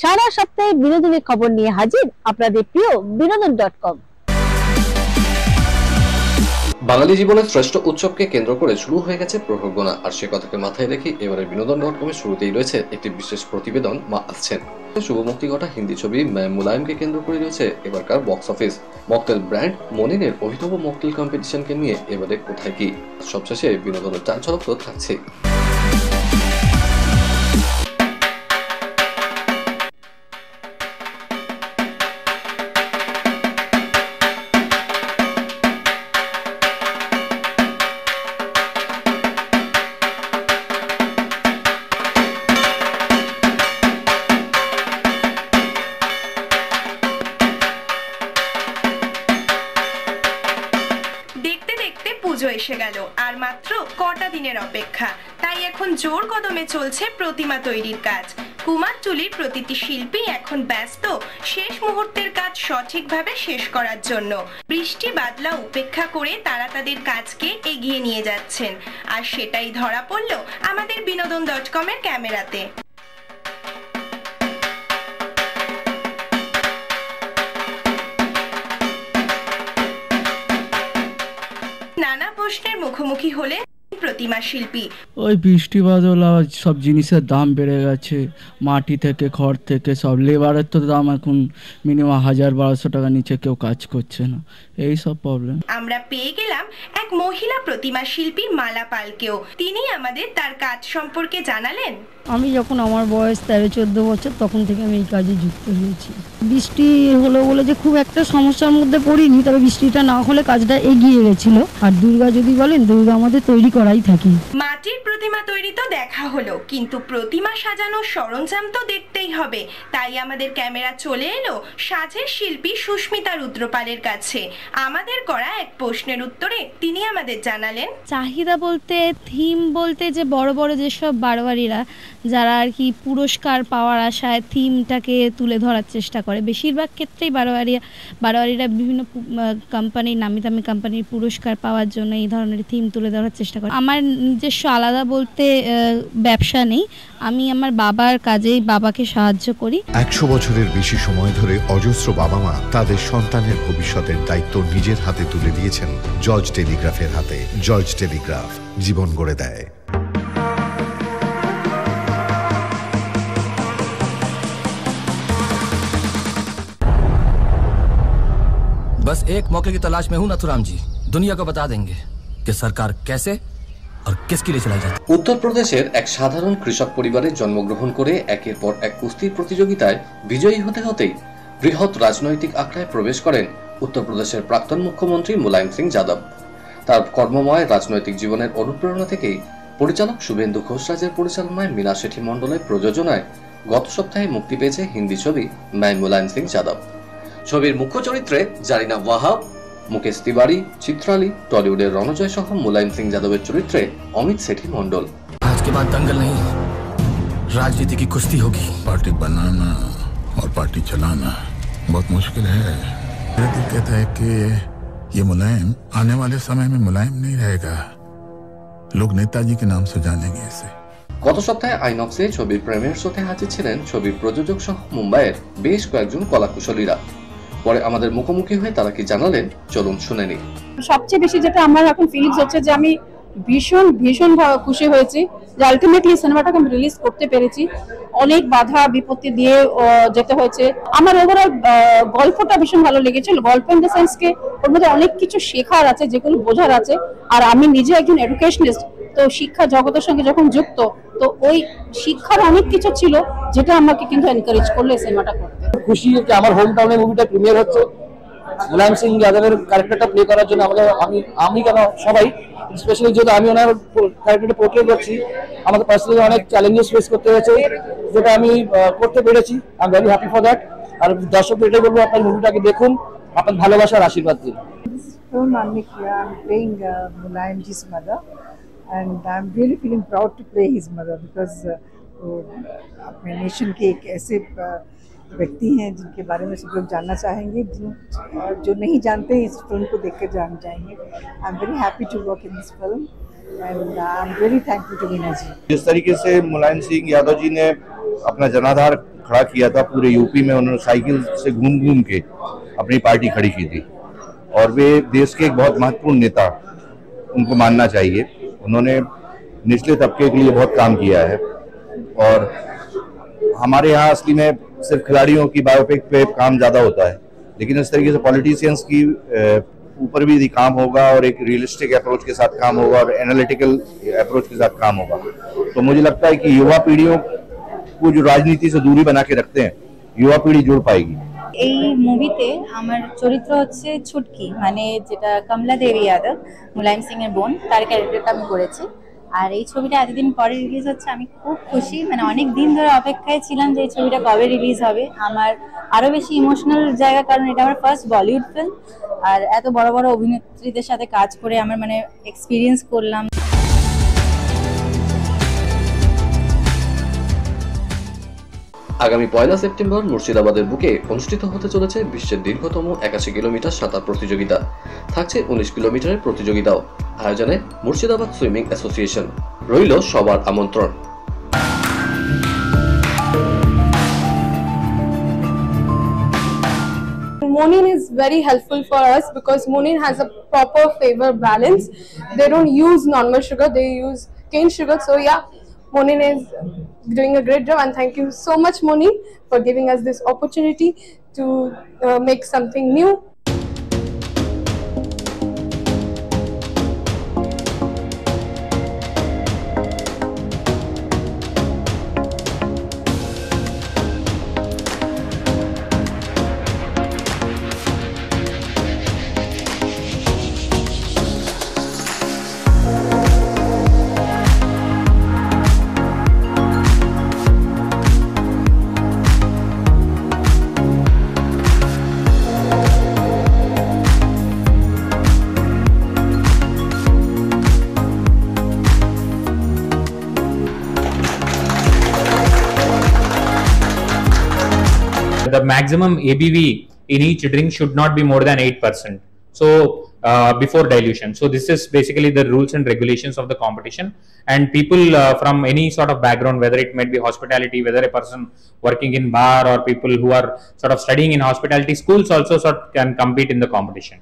সারা সপ্তাহে বিনোদনের খবর নিয়ে হাজির আপনাদের প্রিয় বিনোদন.com। বাঙালি জীবনের শ্রেষ্ঠ উৎসবকে কেন্দ্র করে শুরু হয়ে গেছে প্রহরগোনা, আর সে কথাকে মাথায় রেখে এবারে বিনোদন.com-এর শুরুতেই রয়েছে একটি বিশেষ প্রতিবেদন মা আসছেন। শুভ মুক্তি ঘটা হিন্দি ছবি মুলায়মকে কেন্দ্র করে রয়েছে এবারকার বক্স অফিস। মকটেল ব্র্যান্ড মনিনের অভিনব মকটেল কম্পিটিশনকে নিয়ে এবারে কোথায় কি, সবশেষে বিনোদনের চাল ঝলক তো থাকছে। পুজো এসে গেল, আর মাত্র কটা দিনের অপেক্ষা। তাই এখন জোর কদমে চলছে প্রতিমা তৈরির কাজ। কুমারটুলির প্রতিটি শিল্পী এখন ব্যস্ত শেষ মুহূর্তের কাজ সঠিকভাবে শেষ করার জন্য। বৃষ্টি বাদলা উপেক্ষা করে তারা তাদের কাজকে এগিয়ে নিয়ে যাচ্ছেন, আর সেটাই ধরা পড়ল আমাদের বিনোদন.com-এর ক্যামেরাতে। নানা প্রশ্নের মুখোমুখি হলে প্রতিমা শিল্পী। ওই বৃষ্টি বাদল আর সব জিনিসের দাম বেড়ে গেছে, মাটি থেকে খড় থেকে সব, লেবারের তো দাম এখন মিনিমাম 1000-1200 টাকা নিচে কেউ কাজ করছে না, এই সব প্রবলেম। আমরা পেয়ে গেলাম এক মহিলা প্রতিমা শিল্পী মালা পালকেও। তিনি আমাদের তার কাজ সম্পর্কে জানালেন। আমি যখন আমার বয়স 13-14 বছর তখন থেকে আমি এই কাজে যুক্ত হয়েছি। বৃষ্টি হলো বলে যে খুব একটা সমস্যার মধ্যে পড়িনি, তবে বৃষ্টিটা না হলে কাজটা এগিয়ে গেছিল। আর দুর্গা যদি বলেন, দুর্গা আমাদের তৈরি করাই থাকে। মাটির প্রতিমা তৈরি তো দেখা হলো, কিন্তু প্রতিমা সাজানোর সরঞ্জাম তো দেখতেই হবে। তাই আমাদের ক্যামেরা চলে এলো সাজের শিল্পী সুস্মিতা রুদ্রপালের কাছে। আমাদের করা এক প্রশ্নের উত্তরে তিনি আমাদের জানালেন, চাহিদা বলতে, থিম বলতে, যে বড় বড় যেসব বারোয়ারিরা যারা আর কি পুরস্কার পাওয়ার আশায় থিমটাকে তুলে ধরার চেষ্টা করে, বেশিরভাগ ক্ষেত্রেই বারোয়ারিরা বিভিন্ন কোম্পানির, নামি দামি কোম্পানির পুরস্কার পাওয়ার জন্য এই ধরনের থিম তুলে ধরার চেষ্টা করে। আমার নিজস্ব আলাদা বলতে ব্যবসা নেই, আমি আমার বাবার কাজেই বাবাকে সাহায্য করি। 100 বছরের বেশি সময় ধরে অজস্র বাবা মা তাদের সন্তানের ভবিষ্যতের দায়িত্ব নিজের হাতে তুলে দিয়েছেন জর্জ টেলিগ্রাফের হাতে। জর্জ টেলিগ্রাফ জীবন গড়ে দেয়। बस एक मौके की तलाश में हूं नथुराम जी। दुनिया को बता देंगे कि सरकार कैसे और किसके लिए चलाई जाती है। উত্তরপ্রদেশের এক সাধারণ কৃষক পরিবারে জন্মগ্রহণ করে একের পর এক কুস্তির প্রতিযোগিতায় বিজয়ী হতে হতেই বৃহৎ রাজনৈতিক আখড়ায় প্রবেশ করেন উত্তরপ্রদেশের প্রাক্তন মুখ্যমন্ত্রী মুলায়ম সিং যাদব। তার কর্মময় রাজনৈতিক জীবনের অনুপ্রেরণা থেকেই পরিচালক শুভেন্দু ঘোষরাজের পরিচালনায় মীনা শেঠি মণ্ডলের প্রযোজনায় গত সপ্তাহে মুক্তি পেয়েছে হিন্দি ছবি मैं मुलायम सिंह যাদব। ছবির মুখ্য চরিত্রে জারিনা ওয়াহাব, মুকেশ তিওয়ারি, চিত্রালী, টলিউডের রণজয় সহ মুলায়ম সিং যাদবের চরিত্রে অমিত শেঠি মণ্ডল। आज के बाद दंगल नहीं, राजनीति की कुश्ती होगी। पार्टी बनाना और पार्टी चलाना बहुत मुश्किल है। मेरा दिल कहता है कि ये मुलायम आने वाले समय में मुलायम नहीं रहेगा, लोग नेताजी के नाम से जानेंगे इसे। গত সপ্তাহে আইনক্সে ছবির প্রিমিয়ার শোতে হাজির ছিলেন ছবির প্রযোজক সহ মুম্বাইয়ের বেশ কয়েকজন কলাকুশলীরা। পরে আমাদের মুখোমুখি হয়ে তারা কি জানালেন, চলুন শুনে নিই। সবচেয়ে বেশি যেটা আমার এখন ফিলিংস হচ্ছে যে আমি ভীষণ ভীষণ খুশি হয়েছি যে আলটিমেটলি সিনেমাটাকে আমি রিলিজ করতে পেরেছি। অনেক বাধা বিপত্তি দিয়ে যেতে হয়েছে। আমার ওভারঅল গল্পটা ভীষণ ভালো লেগেছিল। গল্প ইন দ্য সেন্স কে ওর মধ্যে অনেক কিছু শেখার আছে, যেগুলো বোঝার আছে। আর আমি নিজে একজন এডুকেশনিস্ট, তো শিক্ষা জগতের সঙ্গে যখন যুক্ত, তো ওই শিক্ষার অনেক কিছু ছিল যেটা আমাকে কিন্তু এনকারেজ করলো এই সিনেমাটা করতে। খুশি যে আমার হোম টাউনে মুভিটা প্রিমিয়ার হচ্ছে। মুলায়ম সিং যাদবের ক্যারেক্টারটা প্লে করার জন্য আমি কেন সবাই, স্পেশালি যেহেতু আমি ওনার ক্যারেক্টারটা পোর্ট্রে করছি, আমাদের পার্সোনালি অনেক চ্যালেঞ্জেস ফেস করতে হয়েছে, যেটা আমি করতে পেরেছি। I am very happy for that. আর দর্শকদের এটাই বলবো, আপনার মুভিটাকে দেখুন, আপনার ভালোবাসার আশীর্বাদ দিন। Mulayam ji's mother, and I'm really feeling proud to play his mother because अपने नेशन के एक ऐसे व्यक्ति हैं जिनके बारे में सब लोग जानना चाहेंगे, जो नहीं जानते इस फिल्म को देखकर जान जाएंगे। I am very happy to work in this film and I am very thankful to Meena ji. जिस तरीके से मुलायम सिंह यादव जी ने अपना जनाधार खड़ा किया था, पूरे यूपी में उन्होंने साइकिल से घूम घूम के अपनी पार्टी खड़ी की थी और वे देश के एक बहुत महत्वपूर्ण नेता, उनको मानना चाहिए। उन्होंने निचले तबके के लिए बहुत काम किया है और हमारे यहाँ असली में सिर्फ खिलाड़ियों की बायोपिक पे काम ज़्यादा होता है, लेकिन इस तरीके से पॉलिटिशियंस की ऊपर भी काम होगा और एक रियलिस्टिक अप्रोच के साथ काम होगा और एनालिटिकल अप्रोच के साथ काम होगा। तो मुझे लगता है कि युवा पीढ़ियों को जो राजनीति से दूरी बना के रखते हैं, युवा पीढ़ी जुड़ पाएगी। এই মুভিতে আমার চরিত্র হচ্ছে ছুটকি, মানে যেটা কমলা দেবী যাদব, মুলায়ম সিং এর বোন, তার ক্যারেক্টারটা আমি করেছি। আর এই ছবিটা এতদিন পরে রিলিজ হচ্ছে, আমি খুব খুশি। মানে অনেক দিন ধরে অপেক্ষায় ছিলাম যে এই ছবিটা কবে রিলিজ হবে। আমার আরো বেশি ইমোশনাল জায়গা, কারণ এটা আমার ফার্স্ট বলিউড ফিল্ম আর এত বড় বড় অভিনেত্রীদের সাথে কাজ করে আমার মানে এক্সপিরিয়েন্স করলাম। আগামী 1 সেপ্টেম্বর মুর্শিদাবাদের বুকে অনুষ্ঠিত হতে চলেছে বিশ্বের দীর্ঘতম 81 কিলোমিটার সাঁতার প্রতিযোগিতা। থাকছে 19 কিলোমিটারের প্রতিযোগিতাও। আয়োজনে মুর্শিদাবাদ সুইমিং অ্যাসোসিয়েশন। রইল সবার আমন্ত্রণ। Monin is very helpful for us because Monin has a proper flavor balance. They don't use normal sugar, they use cane sugar. So yeah, Monin is doing a great job, and thank you so much, Monin, for giving us this opportunity to make something new. The maximum ABV in each drink should not be more than 8%. So before dilution. So this is basically the rules and regulations of the competition, and people from any sort of background, whether it might be hospitality, whether a person working in bar or people who are sort of studying in hospitality schools also can compete in the competition.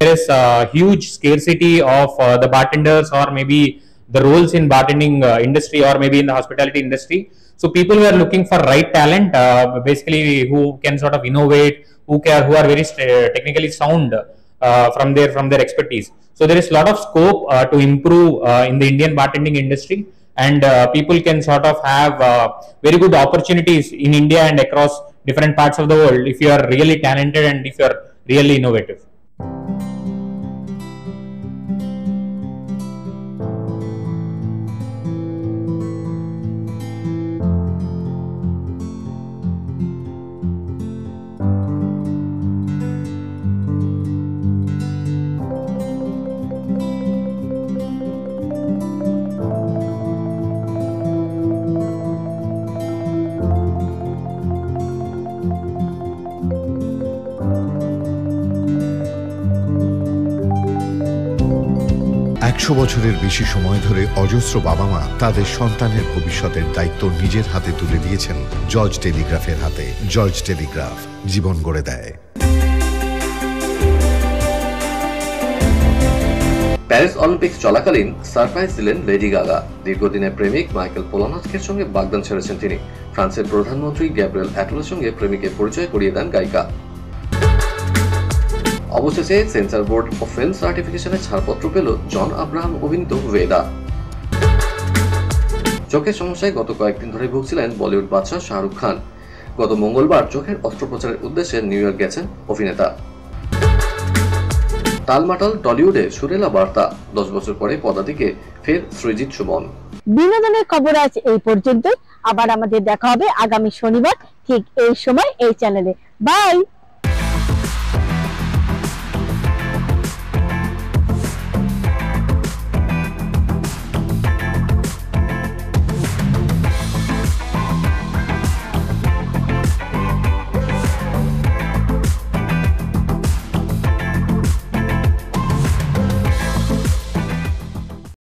There is a huge scarcity of the bartenders, or maybe the roles in bartending industry, or maybe in the hospitality industry. So people who are looking for right talent, basically who can sort of innovate, who are very technically sound from their expertise. So there is a lot of scope to improve in the Indian bartending industry, and people can sort of have very good opportunities in India and across different parts of the world if you are really talented and if you are really innovative. বছরের বেশি সময় ধরে অজস্র বাবা মা তাদের সন্তানের ভবিষ্যতের দায়িত্ব নিজের হাতে তুলে দিয়েছেন জর্জ টেলিগ্রাফের হাতে। জর্জ টেলিগ্রাফ জীবন গড়ে দেয়। প্যারিস অলিম্পিক্স চলাকালীন সারপ্রাইজ দিলেন লেডি গাগা। দীর্ঘদিনের প্রেমিক মাইকেল পোলানস্কের সঙ্গে বাগদান ছেড়েছেন তিনি। ফ্রান্সের প্রধানমন্ত্রী গ্যাব্রিয়েল অ্যাটলের সঙ্গে প্রেমিকের পরিচয় করিয়ে দেন গায়িকা। অবশেষে সেন্সর বোর্ড ও ফিল্ম সার্টিফিকেশনের ছাড়পত্র পেল জন আব্রাহাম অভিনীত ভেদা। চোখের সমস্যায় গত কয়েকদিন ধরে ভুগছিলেন বলিউড বাদশা শাহরুখ খান। গত মঙ্গলবার চোখের অস্ত্রোপচারের উদ্দেশ্যে নিউ ইয়র্ক গেছেন অভিনেতা। টালমাটাল টলিউডে সুরেলা বার্তা, 10 বছর পরে পদাতিকে ফের সৃজিত সুমন। বিনোদনের খবর আজ এই পর্যন্ত। আবার আমাদের দেখা হবে আগামী শনিবার ঠিক এই সময় এই চ্যানেলে। বাই।